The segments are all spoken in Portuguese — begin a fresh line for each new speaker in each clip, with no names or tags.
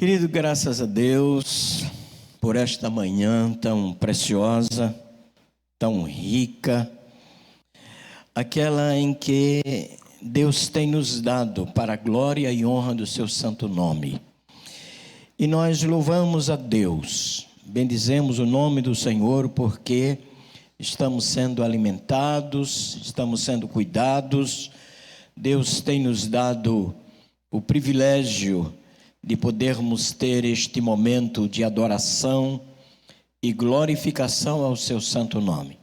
Querido, graças a Deus por esta manhã tão preciosa, tão rica, aquela em que Deus tem nos dado para a glória e honra do seu santo nome. E nós louvamos a Deus, bendizemos o nome do Senhor porque estamos sendo alimentados, estamos sendo cuidados. Deus tem nos dado o privilégio de podermos ter este momento de adoração e glorificação ao seu santo nome.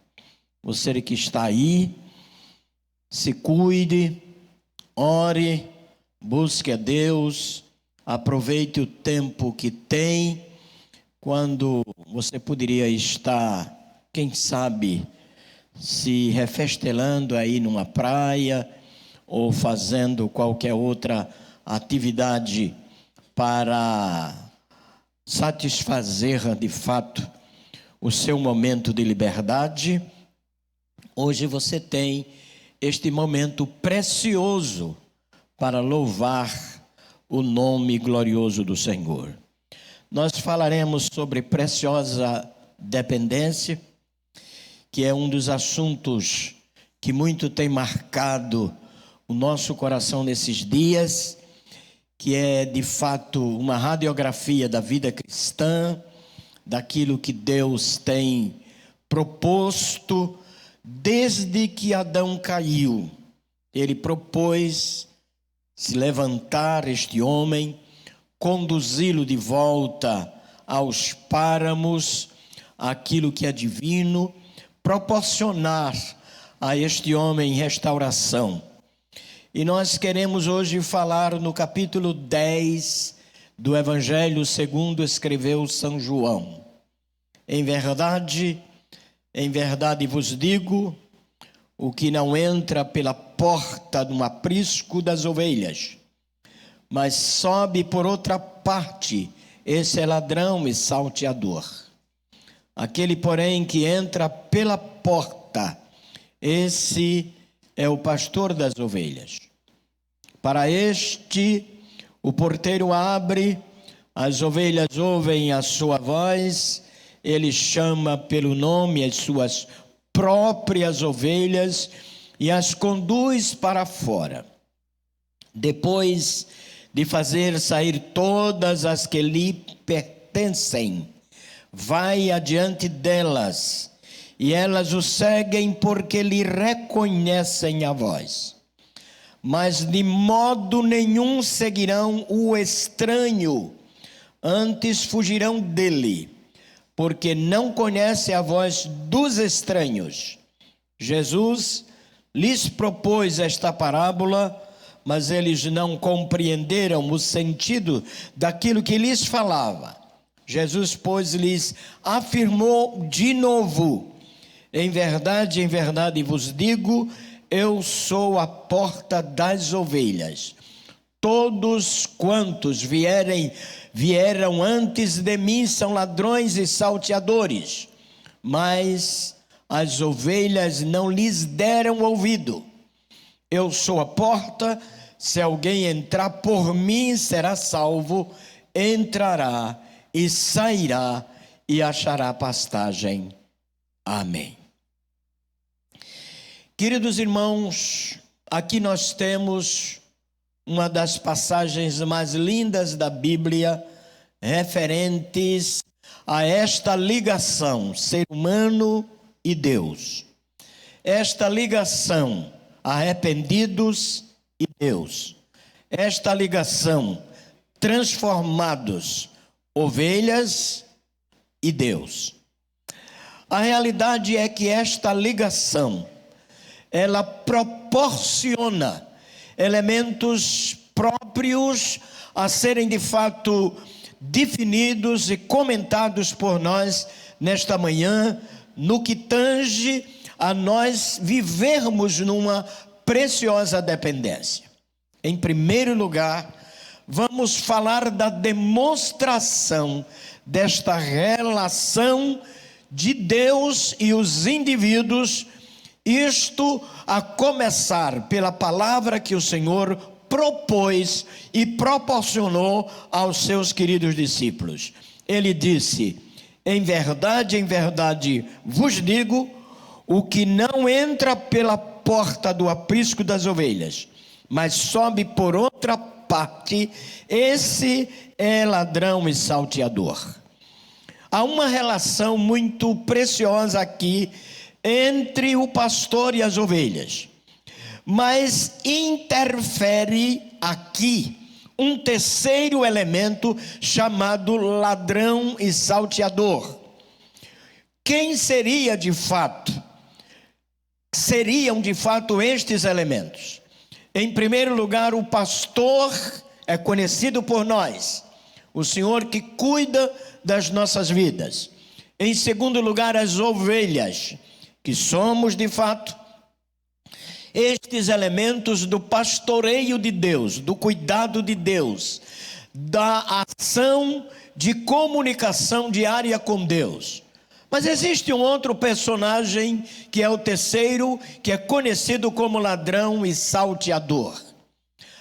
Você que está aí, se cuide, ore, busque a Deus, aproveite o tempo que tem, quando você poderia estar, quem sabe, se refestelando aí numa praia ou fazendo qualquer outra atividade para satisfazer de fato o seu momento de liberdade. Hoje você tem este momento precioso para louvar o nome glorioso do Senhor. Nós falaremos sobre preciosa dependência, que é um dos assuntos que muito tem marcado o nosso coração nesses dias, que é de fato uma radiografia da vida cristã, daquilo que Deus tem proposto desde que Adão caiu. Ele propôs se levantar este homem, conduzi-lo de volta aos páramos, aquilo que é divino, proporcionar a este homem restauração. E nós queremos hoje falar no capítulo 10 do Evangelho segundo escreveu São João. Em verdade vos digo, o que não entra pela porta do aprisco das ovelhas, mas sobe por outra parte, esse é ladrão e salteador. Aquele, porém, que entra pela porta, esse é o pastor das ovelhas. Para este, o porteiro abre, as ovelhas ouvem a sua voz, ele chama pelo nome as suas próprias ovelhas e as conduz para fora. Depois de fazer sair todas as que lhe pertencem, vai adiante delas, e elas o seguem porque lhe reconhecem a voz. Mas de modo nenhum seguirão o estranho, antes fugirão dele, porque não conhece a voz dos estranhos. Jesus lhes propôs esta parábola, mas eles não compreenderam o sentido daquilo que lhes falava. Jesus, pois, lhes afirmou de novo: em verdade vos digo, eu sou a porta das ovelhas. Todos quantos vieram antes de mim são ladrões e salteadores, mas as ovelhas não lhes deram ouvido. Eu sou a porta, se alguém entrar por mim será salvo, entrará e sairá e achará pastagem. Amém. Queridos irmãos, aqui nós temos uma das passagens mais lindas da Bíblia, referentes a esta ligação, ser humano e Deus. Esta ligação, arrependidos e Deus. Esta ligação, transformados, ovelhas e Deus. A realidade é que esta ligação, ela proporciona elementos próprios a serem de fato definidos e comentados por nós nesta manhã, no que tange a nós vivermos numa preciosa dependência. Em primeiro lugar, vamos falar da demonstração desta relação de Deus e os indivíduos, isto a começar pela palavra que o Senhor propôs e proporcionou aos seus queridos discípulos. Ele disse: em verdade vos digo, o que não entra pela porta do aprisco das ovelhas, mas sobe por outra parte, esse é ladrão e salteador. Há uma relação muito preciosa aqui entre o pastor e as ovelhas, mas interfere aqui um terceiro elemento chamado ladrão e salteador. Quem seriam de fato estes elementos? Em primeiro lugar, o pastor é conhecido por nós, o Senhor que cuida das nossas vidas. Em segundo lugar, as ovelhas, que somos de fato estes elementos do pastoreio de Deus, do cuidado de Deus, da ação de comunicação diária com Deus. Mas existe um outro personagem que é o terceiro, que é conhecido como ladrão e salteador.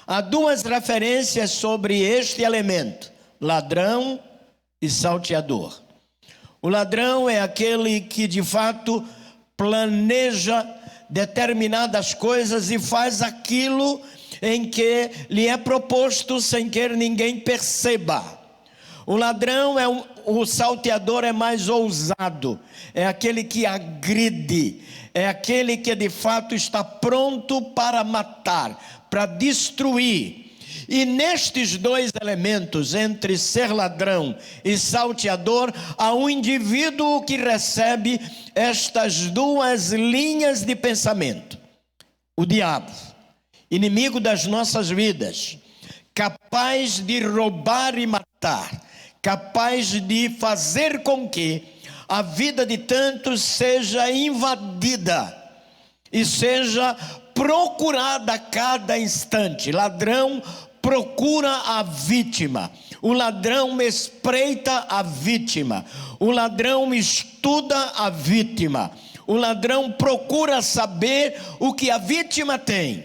Há duas referências sobre este elemento: ladrão e salteador. O ladrão é aquele que de fato planeja determinadas coisas e faz aquilo em que lhe é proposto sem que ninguém perceba. O ladrão o salteador é mais ousado, é aquele que agride, é aquele que de fato está pronto para matar, para destruir. E nestes dois elementos, entre ser ladrão e salteador, há um indivíduo que recebe estas duas linhas de pensamento: o diabo, inimigo das nossas vidas, capaz de roubar e matar, capaz de fazer com que a vida de tantos seja invadida e seja procurada a cada instante. Ladrão procura a vítima, o ladrão espreita a vítima, o ladrão estuda a vítima, o ladrão procura saber o que a vítima tem.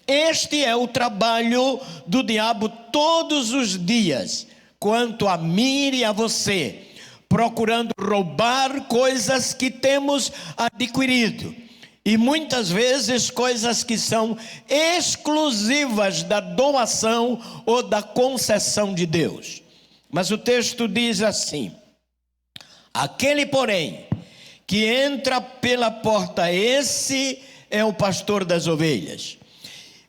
Este é o trabalho do diabo todos os dias, quanto a mim e a você, procurando roubar coisas que temos adquirido. E muitas vezes coisas que são exclusivas da doação ou da concessão de Deus. Mas o texto diz assim: aquele, porém, que entra pela porta, esse é o pastor das ovelhas.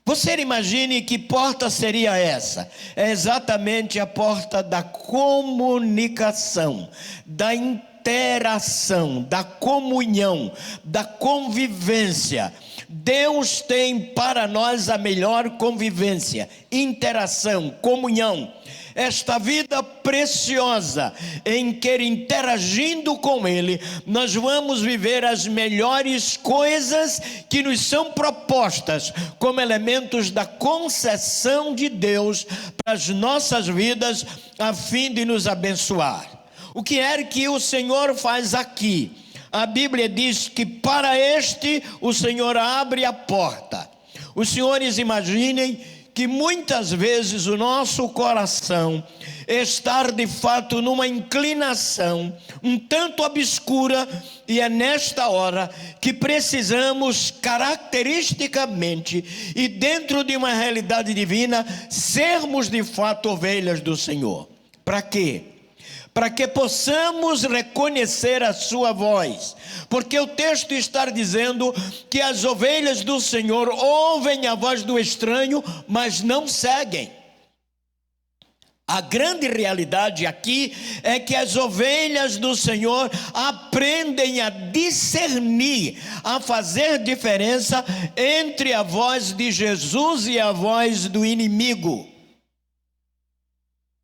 Você imagine que porta seria essa? É exatamente a porta da comunicação, da interação, da comunhão, da convivência. Deus tem para nós a melhor convivência, interação, comunhão. Esta vida preciosa em que, interagindo com Ele, nós vamos viver as melhores coisas que nos são propostas como elementos da concessão de Deus para as nossas vidas, a fim de nos abençoar. O que é que o Senhor faz aqui? A Bíblia diz que para este o Senhor abre a porta. Os senhores imaginem que muitas vezes o nosso coração está de fato numa inclinação um tanto obscura, e é nesta hora que precisamos caracteristicamente e dentro de uma realidade divina sermos de fato ovelhas do Senhor. Para quê? Para que possamos reconhecer a sua voz, porque o texto está dizendo que as ovelhas do Senhor ouvem a voz do estranho, mas não seguem. A grande realidade aqui é que as ovelhas do Senhor aprendem a discernir, a fazer diferença entre a voz de Jesus e a voz do inimigo.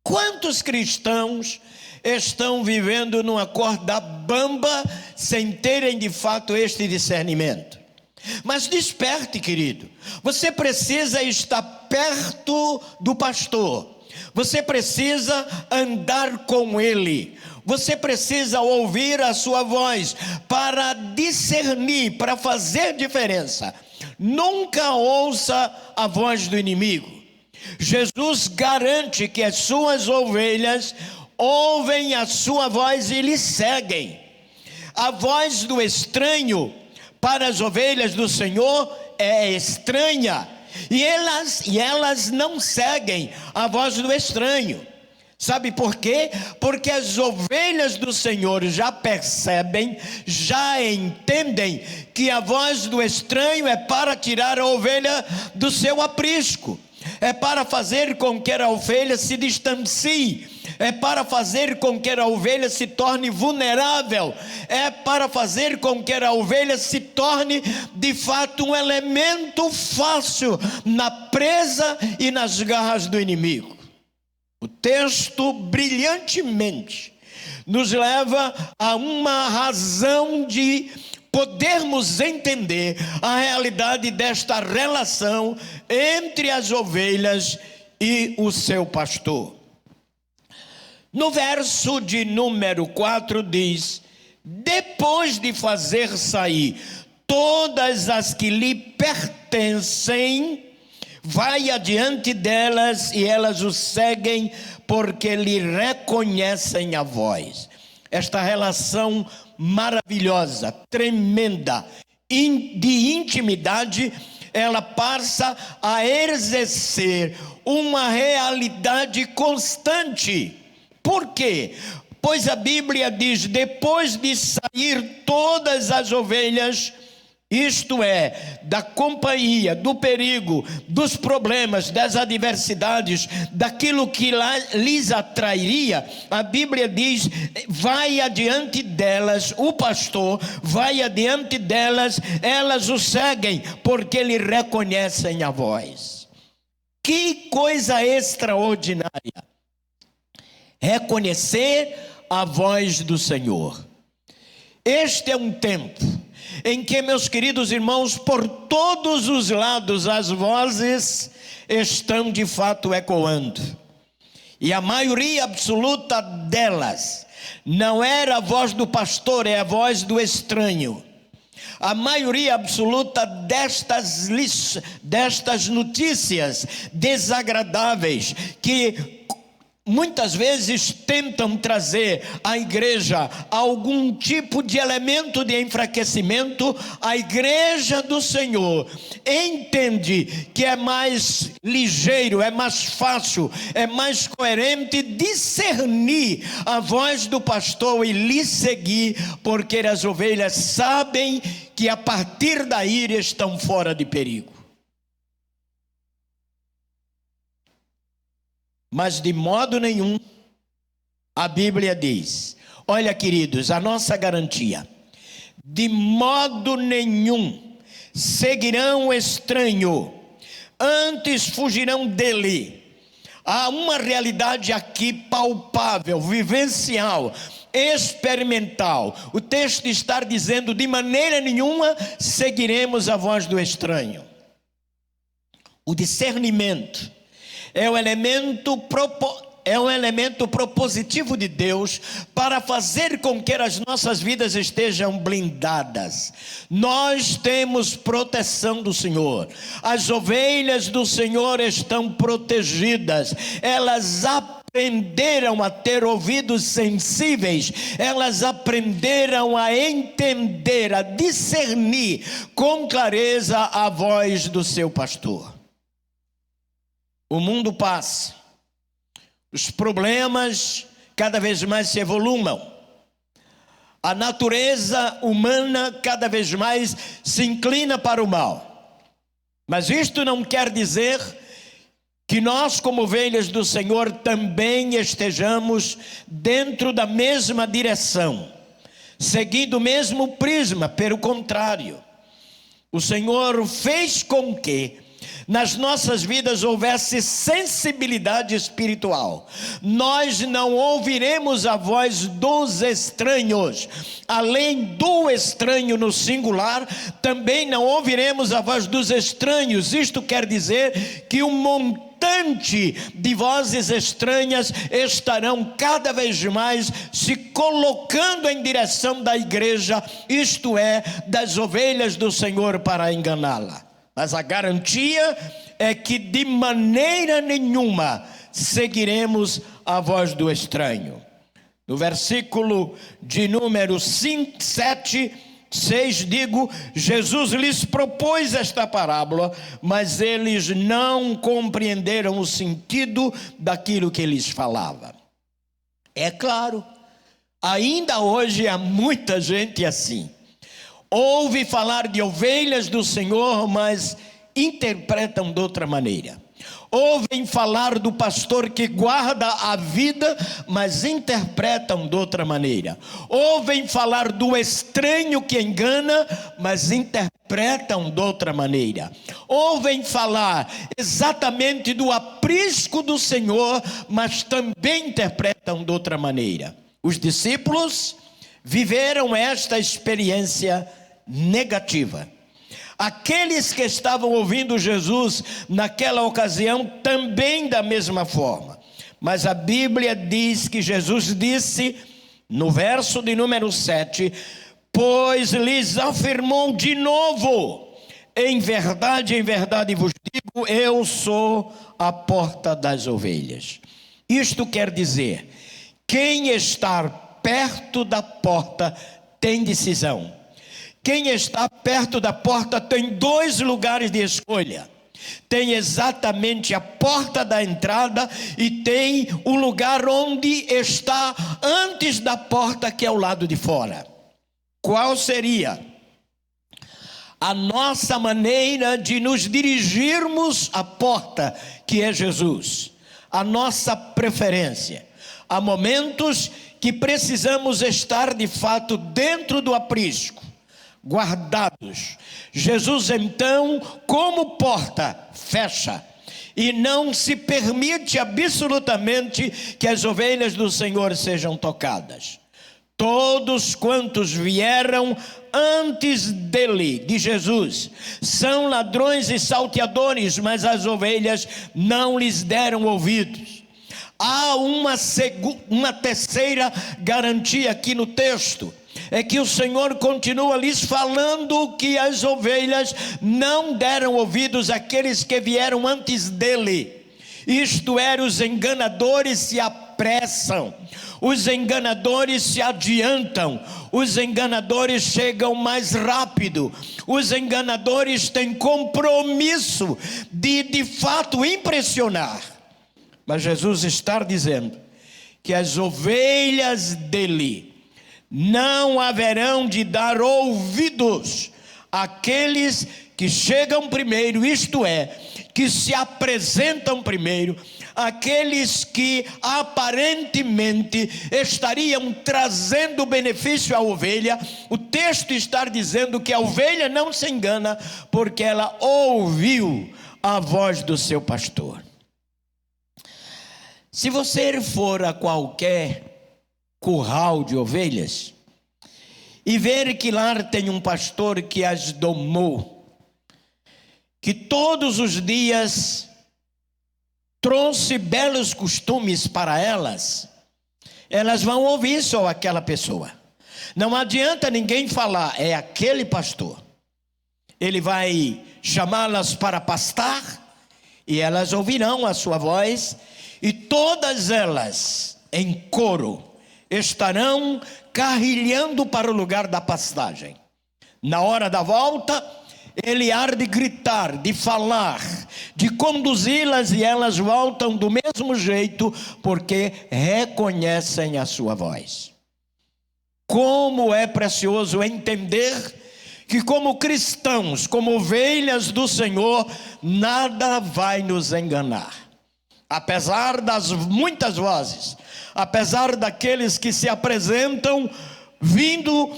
Quantos cristãos estão vivendo numa corda bamba sem terem de fato este discernimento? Mas desperte, querido. Você precisa estar perto do pastor. Você precisa andar com ele. Você precisa ouvir a sua voz para discernir, para fazer diferença. Nunca ouça a voz do inimigo. Jesus garante que as suas ovelhas ouvem a sua voz e lhe seguem. A voz do estranho para as ovelhas do Senhor é estranha, e elas não seguem a voz do estranho. Sabe por quê? Porque as ovelhas do Senhor já percebem, já entendem que a voz do estranho é para tirar a ovelha do seu aprisco, é para fazer com que a ovelha se distancie, é para fazer com que a ovelha se torne vulnerável, é para fazer com que a ovelha se torne de fato um elemento fácil na presa e nas garras do inimigo. O texto brilhantemente nos leva a uma razão de podermos entender a realidade desta relação entre as ovelhas e o seu pastor. No verso de número 4 diz: depois de fazer sair todas as que lhe pertencem, vai adiante delas e elas o seguem, porque lhe reconhecem a voz. Esta relação maravilhosa, tremenda, de intimidade, ela passa a exercer uma realidade constante. Por quê? Pois a Bíblia diz: depois de sair todas as ovelhas, isto é, da companhia, do perigo, dos problemas, das adversidades, daquilo que lhes atrairia, a Bíblia diz: vai adiante delas, o pastor vai adiante delas, elas o seguem, porque lhe reconhecem a voz. Que coisa extraordinária! Reconhecer a voz do Senhor. Este é um tempo em que, meus queridos irmãos, por todos os lados as vozes estão de fato ecoando, e a maioria absoluta delas não era a voz do pastor, é a voz do estranho. A maioria absoluta destas notícias desagradáveis que muitas vezes tentam trazer à igreja algum tipo de elemento de enfraquecimento, a igreja do Senhor entende que é mais ligeiro, é mais fácil, é mais coerente discernir a voz do pastor e lhe seguir, porque as ovelhas sabem que a partir daí estão fora de perigo. Mas de modo nenhum, a Bíblia diz, olha queridos, a nossa garantia: de modo nenhum seguirão o estranho, antes fugirão dele. Há uma realidade aqui palpável, vivencial, experimental. O texto está dizendo: de maneira nenhuma seguiremos a voz do estranho. O discernimento é um elemento propositivo de Deus para fazer com que as nossas vidas estejam blindadas. Nós temos proteção do Senhor. As ovelhas do Senhor estão protegidas. Elas aprenderam a ter ouvidos sensíveis. Elas aprenderam a entender, a discernir com clareza a voz do seu pastor. O mundo passa, os problemas cada vez mais se evolumam, a natureza humana cada vez mais se inclina para o mal. Mas isto não quer dizer que nós, como ovelhas do Senhor, também estejamos dentro da mesma direção, seguindo o mesmo prisma. Pelo contrário, o Senhor fez com que nas nossas vidas houvesse sensibilidade espiritual. Nós não ouviremos a voz dos estranhos. Além do estranho no singular, também não ouviremos a voz dos estranhos. Isto quer dizer que um montante de vozes estranhas estarão cada vez mais se colocando em direção da igreja, isto é, das ovelhas do Senhor, para enganá-la. Mas a garantia é que de maneira nenhuma seguiremos a voz do estranho. No versículo de número 5, 7, 6, digo, Jesus lhes propôs esta parábola, mas eles não compreenderam o sentido daquilo que lhes falava. É claro, ainda hoje há muita gente assim. Ouve falar de ovelhas do Senhor, mas interpretam de outra maneira. Ouvem falar do pastor que guarda a vida, mas interpretam de outra maneira. Ouvem falar do estranho que engana, mas interpretam de outra maneira. Ouvem falar exatamente do aprisco do Senhor, mas também interpretam de outra maneira. Os discípulos viveram esta experiência negativa. Aqueles que estavam ouvindo Jesus naquela ocasião também da mesma forma. Mas a Bíblia diz que Jesus disse, no verso de número 7, pois lhes afirmou de novo, em verdade vos digo, eu sou a porta das ovelhas. Isto quer dizer, quem está perto da porta tem decisão. Quem está perto da porta tem dois lugares de escolha. Tem exatamente a porta da entrada e tem o lugar onde está antes da porta, que é o lado de fora. Qual seria a nossa maneira de nos dirigirmos à porta, que é Jesus? A nossa preferência. Há momentos que precisamos estar de fato dentro do aprisco, guardados. Jesus então, como porta, fecha e não se permite absolutamente que as ovelhas do Senhor sejam tocadas. Todos quantos vieram antes dele, de Jesus, são ladrões e salteadores, mas as ovelhas não lhes deram ouvidos. Há uma terceira garantia aqui no texto, é que o Senhor continua lhes falando que as ovelhas não deram ouvidos àqueles que vieram antes dele. Isto é, os enganadores se apressam, os enganadores se adiantam, os enganadores chegam mais rápido, os enganadores têm compromisso de fato impressionar. Mas Jesus está dizendo que as ovelhas dele não haverão de dar ouvidos àqueles que chegam primeiro, isto é, que se apresentam primeiro, aqueles que aparentemente estariam trazendo benefício à ovelha. O texto está dizendo que a ovelha não se engana, porque ela ouviu a voz do seu pastor. Se você for a qualquer curral de ovelhas e ver que lá tem um pastor que as domou, que todos os dias trouxe belos costumes para elas, elas vão ouvir só aquela pessoa. Não adianta ninguém falar, é aquele pastor. Ele vai chamá-las para pastar e elas ouvirão a sua voz, e todas elas em coro estarão carrilhando para o lugar da pastagem. Na hora da volta, ele há de gritar, de falar, de conduzi-las, e elas voltam do mesmo jeito, porque reconhecem a sua voz. Como é precioso entender que, como cristãos, como ovelhas do Senhor, nada vai nos enganar. Apesar das muitas vozes, apesar daqueles que se apresentam vindo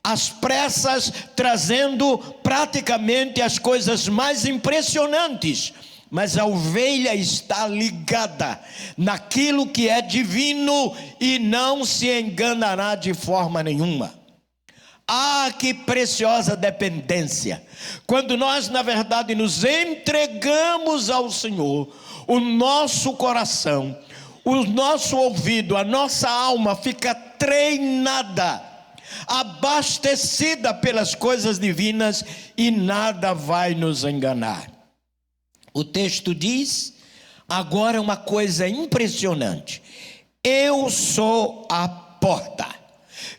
às pressas, trazendo praticamente as coisas mais impressionantes, mas a ovelha está ligada naquilo que é divino e não se enganará de forma nenhuma. Ah, que preciosa dependência, quando nós na verdade nos entregamos ao Senhor. O nosso coração, o nosso ouvido, a nossa alma fica treinada abastecida pelas coisas divinas, e nada vai nos enganar. O texto diz agora uma coisa impressionante: eu sou a porta.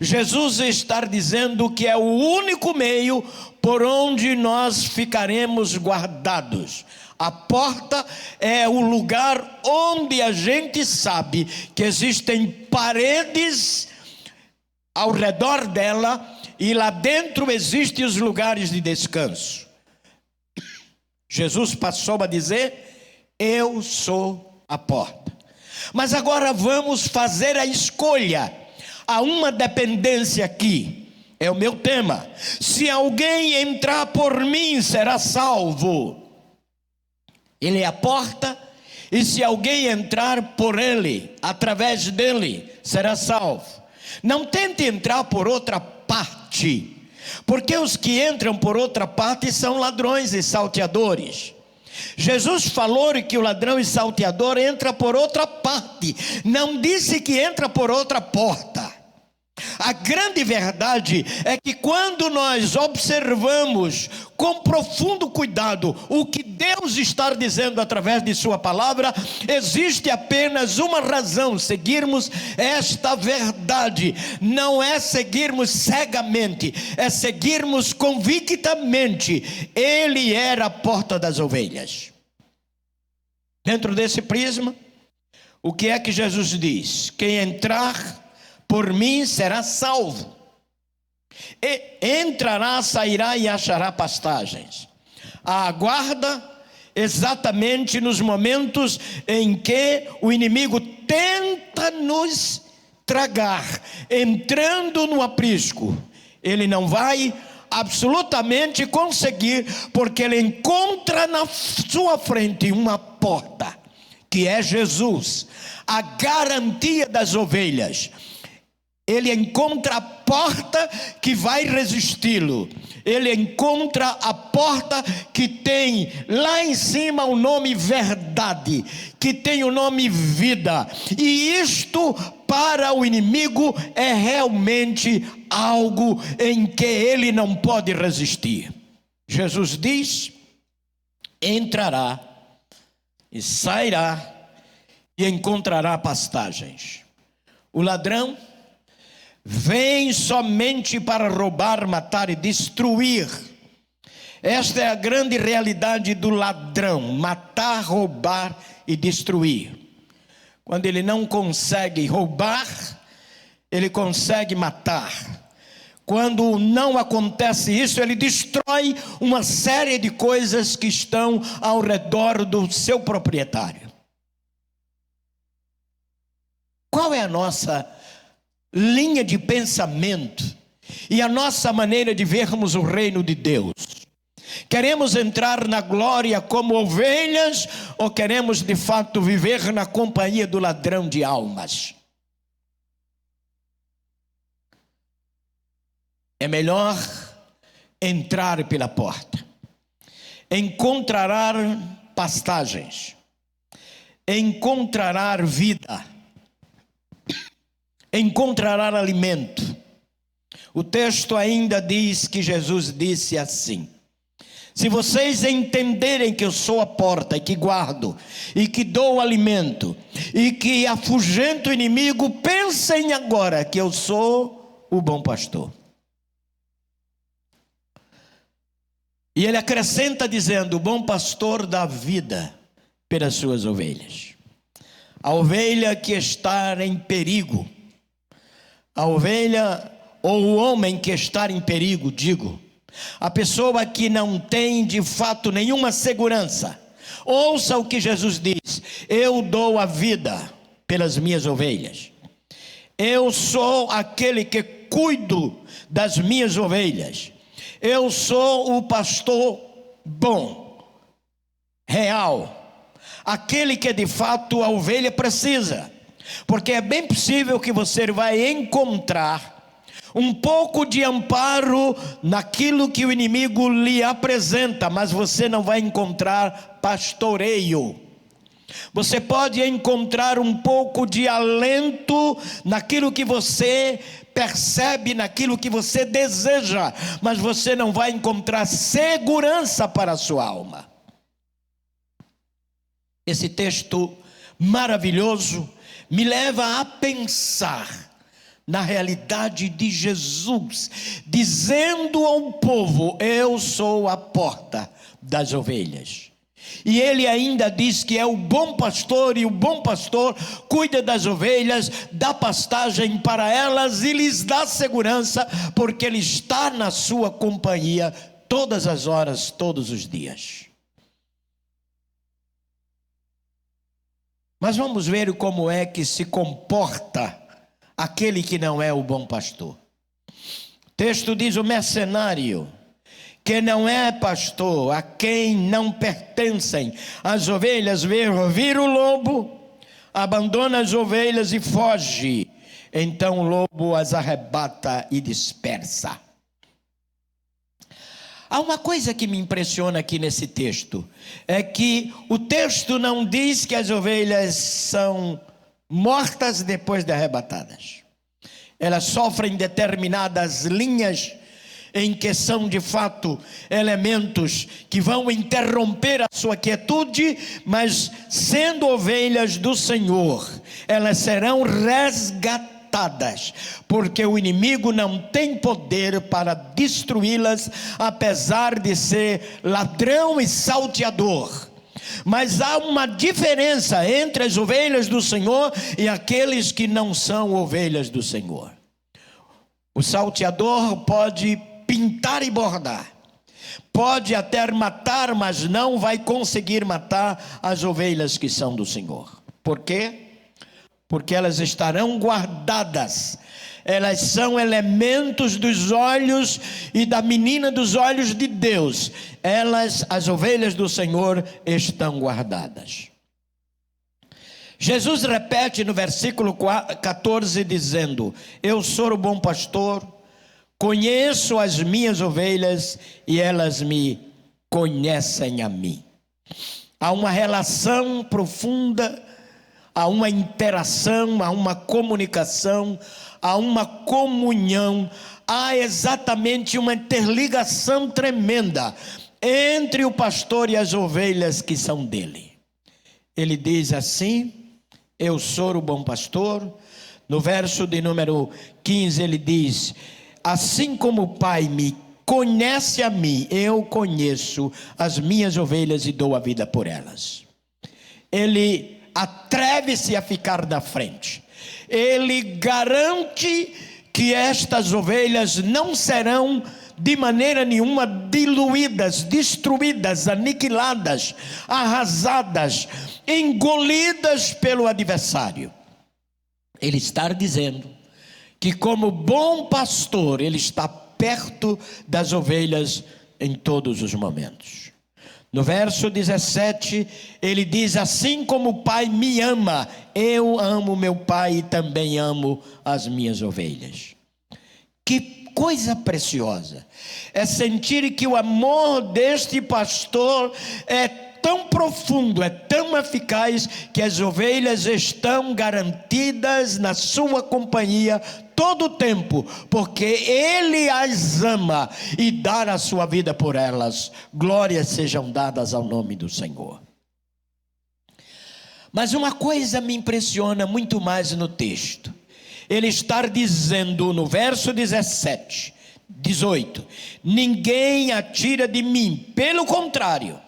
Jesus está dizendo que é o único meio por onde nós ficaremos guardados. A porta é o lugar onde a gente sabe que existem paredes ao redor dela, e lá dentro existem os lugares de descanso. Jesus passou a dizer: eu sou a porta. Mas agora vamos fazer a escolha. Há uma dependência aqui, é o meu tema: se alguém entrar por mim, será salvo. Ele é a porta, e se alguém entrar por ele, através dele, será salvo. Não tente entrar por outra parte, porque os que entram por outra parte são ladrões e salteadores. Jesus falou que o ladrão e salteador entra por outra parte, não disse que entra por outra porta. A grande verdade é que quando nós observamos com profundo cuidado o que Deus está dizendo através de sua palavra, existe apenas uma razão: seguirmos esta verdade. Não é seguirmos cegamente, é seguirmos convictamente. Ele era a porta das ovelhas. Dentro desse prisma, o que é que Jesus diz? Quem entrar por mim será salvo, e entrará, sairá e achará pastagens. Aguarda exatamente nos momentos em que o inimigo tenta nos tragar, entrando no aprisco. Ele não vai absolutamente conseguir, porque ele encontra na sua frente uma porta, que é Jesus, a garantia das ovelhas. Ele encontra a porta que vai resisti-lo. Ele encontra a porta que tem lá em cima o nome verdade, que tem o nome vida. E isto para o inimigo é realmente algo em que ele não pode resistir. Jesus diz: entrará e sairá e encontrará pastagens. O ladrão vem somente para roubar, matar e destruir. Esta é a grande realidade do ladrão: matar, roubar e destruir. Quando ele não consegue roubar, ele consegue matar. Quando não acontece isso, ele destrói uma série de coisas que estão ao redor do seu proprietário. Qual é a nossa linha de pensamento e a nossa maneira de vermos o reino de Deus? Queremos entrar na glória como ovelhas, ou queremos de fato viver na companhia do ladrão de almas? É melhor entrar pela porta. Encontrará pastagens, encontrará vida, encontrará alimento. O texto ainda diz que Jesus disse assim: se vocês entenderem que eu sou a porta, e que guardo, e que dou alimento, e que afugento o inimigo, pensem agora que eu sou o bom pastor. E ele acrescenta dizendo: o bom pastor dá vida pelas suas ovelhas. A ovelha que está em perigo, a ovelha ou o homem que está em perigo, a pessoa que não tem de fato nenhuma segurança, ouça o que Jesus diz: eu dou a vida pelas minhas ovelhas. Eu sou aquele que cuido das minhas ovelhas. Eu sou o pastor bom, real, aquele que de fato a ovelha precisa. Porque é bem possível que você vai encontrar um pouco de amparo naquilo que o inimigo lhe apresenta, mas você não vai encontrar pastoreio. Você pode encontrar um pouco de alento naquilo que você percebe, naquilo que você deseja, mas você não vai encontrar segurança para a sua alma. Esse texto maravilhoso me leva a pensar na realidade de Jesus, dizendo ao povo: eu sou a porta das ovelhas. E ele ainda diz que é o bom pastor, e o bom pastor cuida das ovelhas, dá pastagem para elas e lhes dá segurança, porque ele está na sua companhia todas as horas, todos os dias. Mas vamos ver como é que se comporta aquele que não é o bom pastor. O texto diz: o mercenário, que não é pastor, a quem não pertencem as ovelhas, vira o lobo, abandona as ovelhas e foge. Então o lobo as arrebata e dispersa. Há uma coisa que me impressiona aqui nesse texto, é que o texto não diz que as ovelhas são mortas depois de arrebatadas. Elas sofrem determinadas linhas em que são de fato elementos que vão interromper a sua quietude, mas sendo ovelhas do Senhor, elas serão resgatadas, porque o inimigo não tem poder para destruí-las, apesar de ser ladrão e salteador. Mas há uma diferença entre as ovelhas do Senhor e aqueles que não são ovelhas do Senhor. O salteador pode pintar e bordar, pode até matar, mas não vai conseguir matar as ovelhas que são do Senhor. Por quê? Porque elas estarão guardadas. Elas são elementos dos olhos e da menina dos olhos de Deus. Elas, as ovelhas do Senhor, estão guardadas. Jesus repete no versículo 14 dizendo: eu sou o bom pastor, conheço as minhas ovelhas e elas me conhecem a mim. Há uma relação profunda, há uma interação, há uma comunicação, há uma comunhão, há exatamente uma interligação tremenda entre o pastor e as ovelhas que são dele. Ele diz assim: eu sou o bom pastor. No verso de número 15 ele diz: assim como o Pai me conhece a mim, eu conheço as minhas ovelhas e dou a vida por elas. Ele atreve-se a ficar da frente. Ele garante que estas ovelhas não serão de maneira nenhuma diluídas, destruídas, aniquiladas, arrasadas, engolidas pelo adversário. Ele está dizendo que, como bom pastor, ele está perto das ovelhas em todos os momentos. No verso 17, ele diz: assim como o Pai me ama, eu amo meu Pai e também amo as minhas ovelhas. Que coisa preciosa é sentir que o amor deste pastor é tão profundo, é tão eficaz, que as ovelhas estão garantidas na sua companhia todo o tempo, porque ele as ama e dá a sua vida por elas. Glórias sejam dadas ao nome do Senhor. Mas uma coisa me impressiona muito mais no texto. Ele está dizendo no verso 17, 18: ninguém a tira de mim, pelo contrário,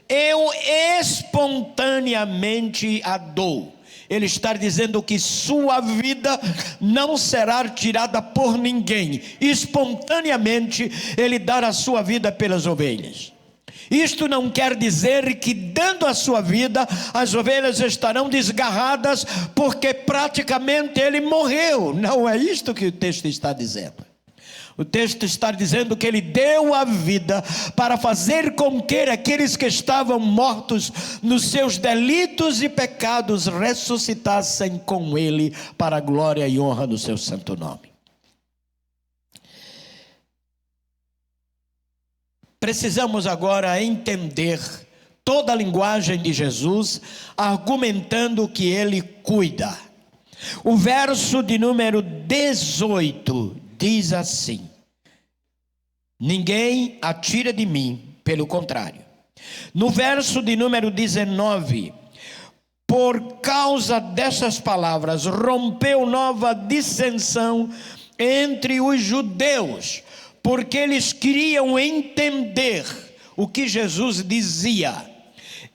eu espontaneamente a dou. Ele está dizendo que sua vida não será tirada por ninguém. Espontaneamente ele dá a sua vida pelas ovelhas. Isto não quer dizer que, dando a sua vida, as ovelhas estarão desgarradas, porque praticamente ele morreu. Não é isto que o texto está dizendo. O texto está dizendo que ele deu a vida para fazer com que aqueles que estavam mortos nos seus delitos e pecados ressuscitassem com ele para a glória e honra do seu santo nome. Precisamos agora entender toda a linguagem de Jesus, argumentando que ele cuida. O verso de número 18 diz assim: ninguém a tira de mim, pelo contrário. No verso de número 19, por causa dessas palavras, rompeu nova dissensão entre os judeus, porque eles queriam entender o que Jesus dizia.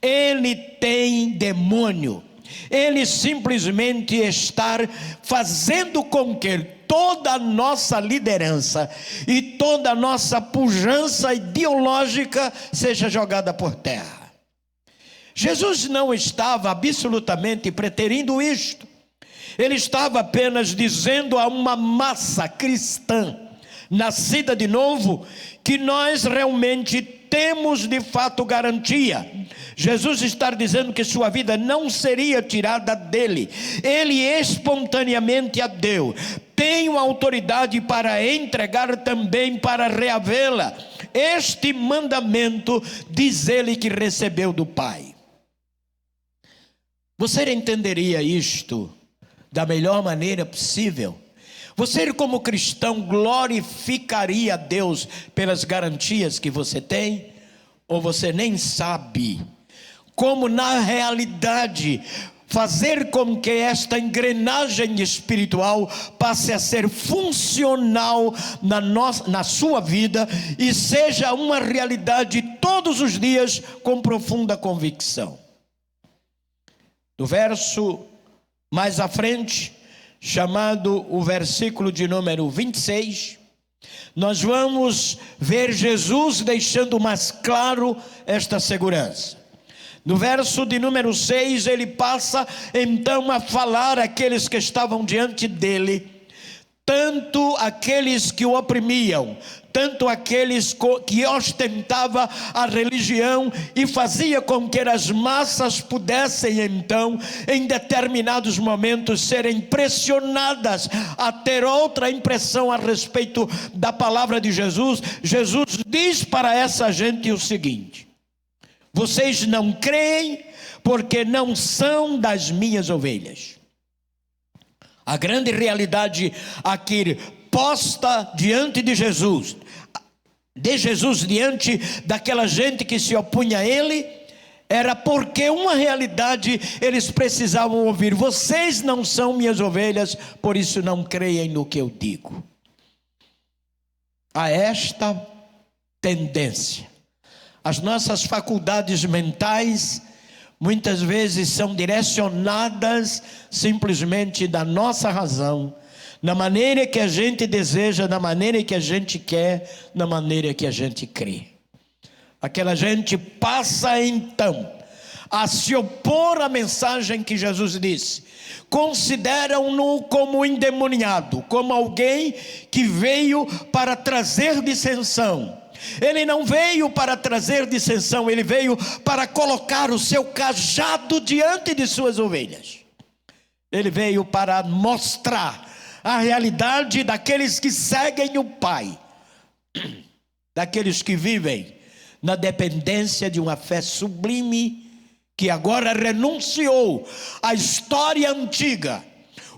Ele tem demônio. Ele simplesmente está fazendo com que toda a nossa liderança e toda a nossa pujança ideológica seja jogada por terra. Jesus não estava absolutamente preterindo isto. Ele estava apenas dizendo a uma massa cristã, nascida de novo, que nós realmente temos de fato garantia. Jesus está dizendo que sua vida não seria tirada dele. Ele espontaneamente a deu. Tenho autoridade para entregar também, para reavê-la. Este mandamento diz ele que recebeu do Pai. Você entenderia isto da melhor maneira possível? Você, como cristão, glorificaria a Deus pelas garantias que você tem? Ou você nem sabe como, na realidade, fazer com que esta engrenagem espiritual passe a ser funcional na sua vida e seja uma realidade todos os dias com profunda convicção? No verso mais à frente, chamado o versículo de número 26, nós vamos ver Jesus deixando mais claro esta segurança. No verso de número 6, ele passa então a falar àqueles que estavam diante dele, tanto aqueles que o oprimiam, tanto aqueles que ostentavam a religião e fazia com que as massas pudessem então, em determinados momentos, serem pressionadas a ter outra impressão a respeito da palavra de Jesus. Jesus diz para essa gente o seguinte: vocês não creem porque não são das minhas ovelhas. A grande realidade aqui posta diante de Jesus diante daquela gente que se opunha a ele, era porque uma realidade eles precisavam ouvir: vocês não são minhas ovelhas, por isso não creem no que eu digo. A esta tendência, as nossas faculdades mentais muitas vezes são direcionadas simplesmente da nossa razão, na maneira que a gente deseja, na maneira que a gente quer, na maneira que a gente crê. Aquela gente passa então a se opor à mensagem que Jesus disse. Consideram-no como endemoniado, como alguém que veio para trazer dissensão. Ele não veio para trazer dissensão, ele veio para colocar o seu cajado diante de suas ovelhas. Ele veio para mostrar a realidade daqueles que seguem o Pai, daqueles que vivem na dependência de uma fé sublime, que agora renunciou à história antiga,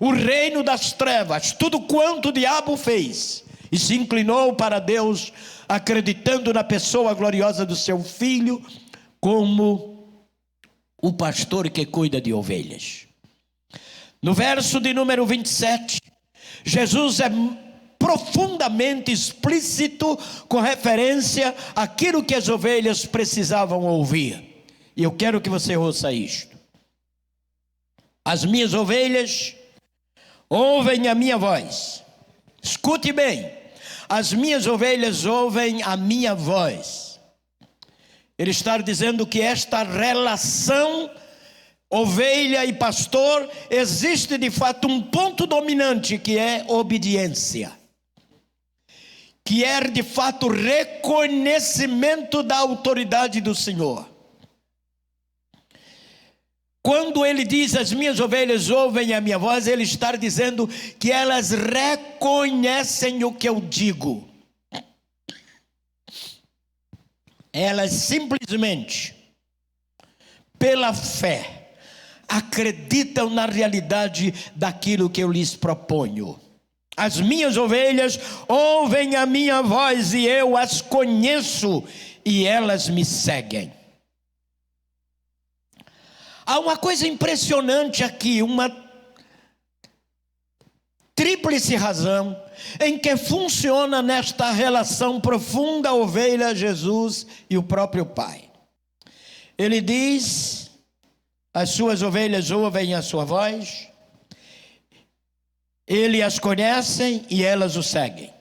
o reino das trevas, tudo quanto o diabo fez, e se inclinou para Deus, acreditando na pessoa gloriosa do seu Filho, como o pastor que cuida de ovelhas. No verso de número 27, Jesus é profundamente explícito com referência àquilo que as ovelhas precisavam ouvir. E eu quero que você ouça isto: as minhas ovelhas ouvem a minha voz. Escute bem: as minhas ovelhas ouvem a minha voz. Ele está dizendo que esta relação ovelha e pastor, existe de fato um ponto dominante, que é obediência, que é de fato reconhecimento da autoridade do Senhor. Quando ele diz as minhas ovelhas ouvem a minha voz, ele está dizendo que elas reconhecem o que eu digo. Elas simplesmente pela fé, acreditam na realidade daquilo que eu lhes proponho. As minhas ovelhas ouvem a minha voz e eu as conheço e elas me seguem. Há uma coisa impressionante aqui, uma tríplice razão em que funciona nesta relação profunda ovelha, Jesus e o próprio Pai. Ele diz: as suas ovelhas ouvem a sua voz, ele as conhece e elas o seguem.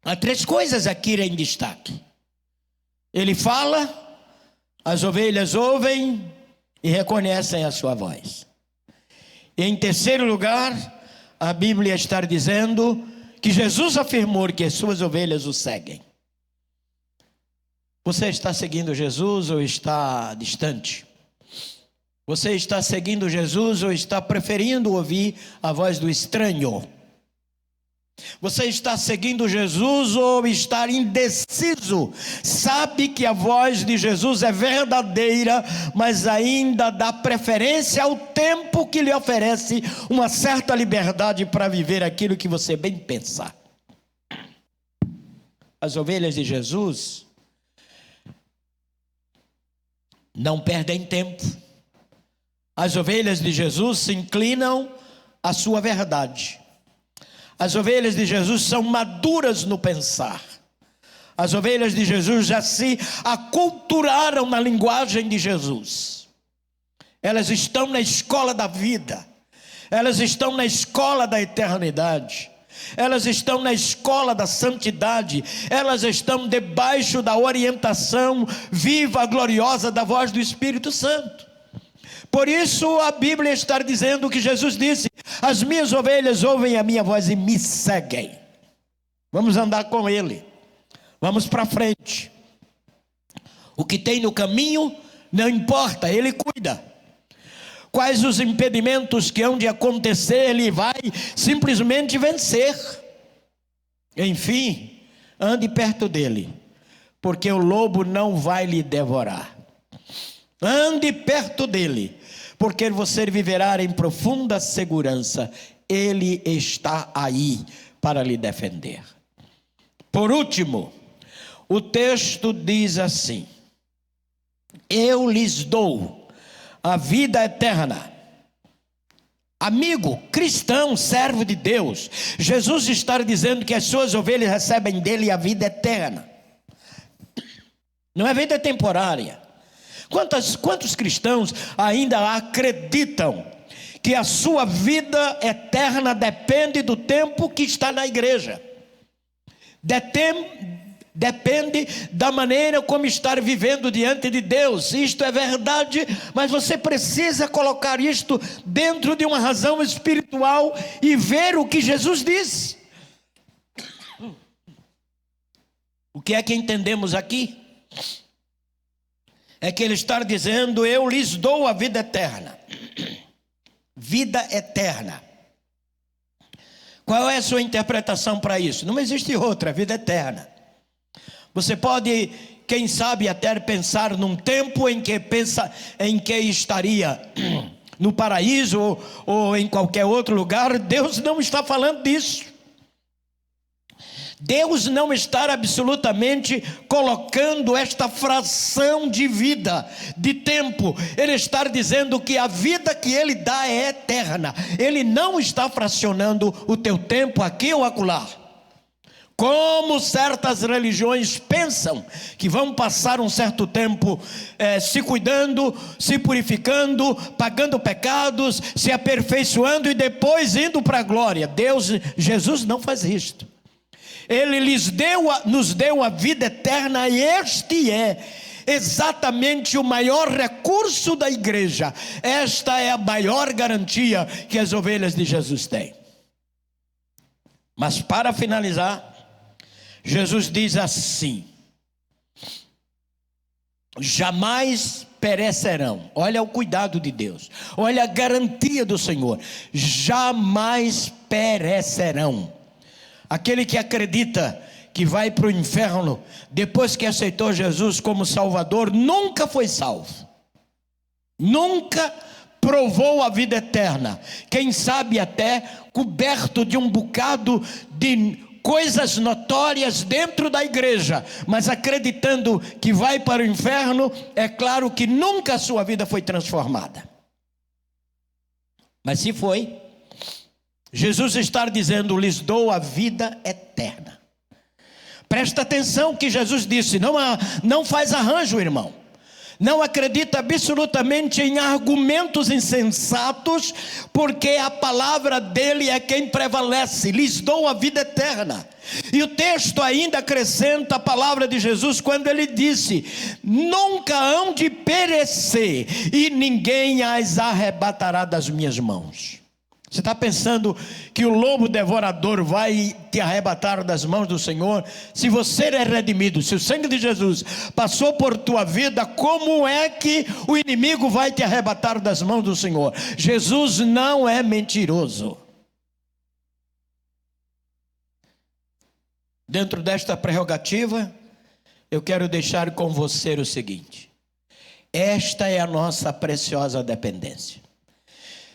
Há três coisas aqui em destaque. Ele fala, as ovelhas ouvem e reconhecem a sua voz. E em terceiro lugar, a Bíblia está dizendo que Jesus afirmou que as suas ovelhas o seguem. Você está seguindo Jesus ou está distante? Você está seguindo Jesus ou está preferindo ouvir a voz do estranho? Você está seguindo Jesus ou está indeciso? Sabe que a voz de Jesus é verdadeira, mas ainda dá preferência ao tempo que lhe oferece uma certa liberdade para viver aquilo que você bem pensa. As ovelhas de Jesus não perdem tempo. As ovelhas de Jesus se inclinam à sua verdade. As ovelhas de Jesus são maduras no pensar. As ovelhas de Jesus já se aculturaram na linguagem de Jesus. Elas estão na escola da vida. Elas estão na escola da eternidade. Elas estão na escola da santidade. Elas estão debaixo da orientação viva, gloriosa da voz do Espírito Santo. Por isso a Bíblia está dizendo que Jesus disse: as minhas ovelhas ouvem a minha voz e me seguem. Vamos andar com Ele. Vamos para frente. O que tem no caminho não importa, Ele cuida. Quais os impedimentos que hão de acontecer, Ele vai simplesmente vencer. Enfim, ande perto dEle, porque o lobo não vai lhe devorar. Ande perto dEle, porque você viverá em profunda segurança. Ele está aí para lhe defender. Por último, o texto diz assim: eu lhes dou a vida eterna. Amigo, cristão, servo de Deus, Jesus está dizendo que as suas ovelhas recebem dele a vida eterna. Não é vida temporária. Quantos cristãos ainda acreditam que a sua vida eterna depende do tempo que está na igreja? Depende da maneira como estar vivendo diante de Deus. Isto é verdade, mas você precisa colocar isto dentro de uma razão espiritual e ver o que Jesus disse. O que é que entendemos aqui? É que ele está dizendo: eu lhes dou a vida eterna. Vida eterna. Qual é a sua interpretação para isso? Não existe outra, vida eterna. Você pode, quem sabe, até pensar num tempo em que estaria no paraíso ou em qualquer outro lugar. Deus não está falando disso. Deus não está absolutamente colocando esta fração de vida, de tempo. Ele está dizendo que a vida que Ele dá é eterna. Ele não está fracionando o teu tempo aqui ou acolá. Como certas religiões pensam que vão passar um certo tempo se cuidando, se purificando, pagando pecados, se aperfeiçoando e depois indo para a glória. Jesus não faz isto. Ele nos deu a vida eterna, e este é exatamente o maior recurso da igreja. Esta é a maior garantia que as ovelhas de Jesus têm. Mas para finalizar, Jesus diz assim: jamais perecerão. Olha o cuidado de Deus, olha a garantia do Senhor. Jamais perecerão. Aquele que acredita que vai para o inferno depois que aceitou Jesus como Salvador, nunca foi salvo. nunca provou a vida eterna. Quem sabe até coberto de um bocado de coisas notórias dentro da igreja, mas acreditando que vai para o inferno, é claro que nunca a sua vida foi transformada. Mas se foi, Jesus está dizendo: lhes dou a vida eterna. Presta atenção que Jesus disse, não faz arranjo, irmão. Não acredita absolutamente em argumentos insensatos, porque a palavra dele é quem prevalece. Lhes dou a vida eterna. E o texto ainda acrescenta a palavra de Jesus quando ele disse: nunca hão de perecer, e ninguém as arrebatará das minhas mãos. Você está pensando que o lobo devorador vai te arrebatar das mãos do Senhor? Se você é redimido, se o sangue de Jesus passou por tua vida, como é que o inimigo vai te arrebatar das mãos do Senhor? Jesus não é mentiroso. Dentro desta prerrogativa, eu quero deixar com você o seguinte: esta é a nossa preciosa dependência.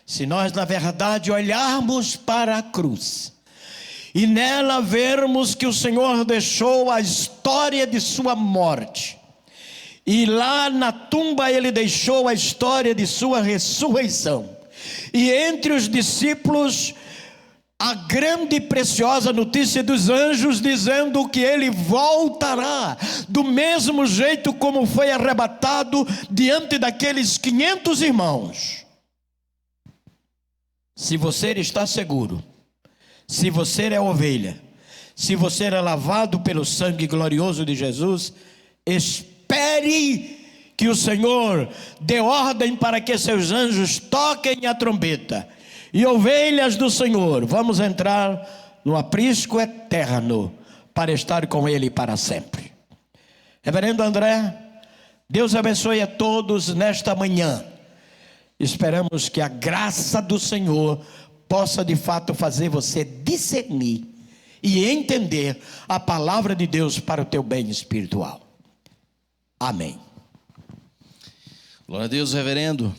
Se nós, na verdade, olharmos para a cruz e nela vermos que o Senhor deixou a história de sua morte, e lá na tumba ele deixou a história de sua ressurreição, e entre os discípulos a grande e preciosa notícia dos anjos dizendo que ele voltará do mesmo jeito como foi arrebatado diante daqueles 500 irmãos. Se você está seguro, se você é ovelha, se você é lavado pelo sangue glorioso de Jesus, espere que o Senhor dê ordem para que seus anjos toquem a trombeta. E ovelhas do Senhor, vamos entrar no aprisco eterno para estar com Ele para sempre. Reverendo André, Deus abençoe a todos nesta manhã. Esperamos que a graça do Senhor possa de fato fazer você discernir e entender a palavra de Deus para o teu bem espiritual. Amém.
Glória a Deus, reverendo.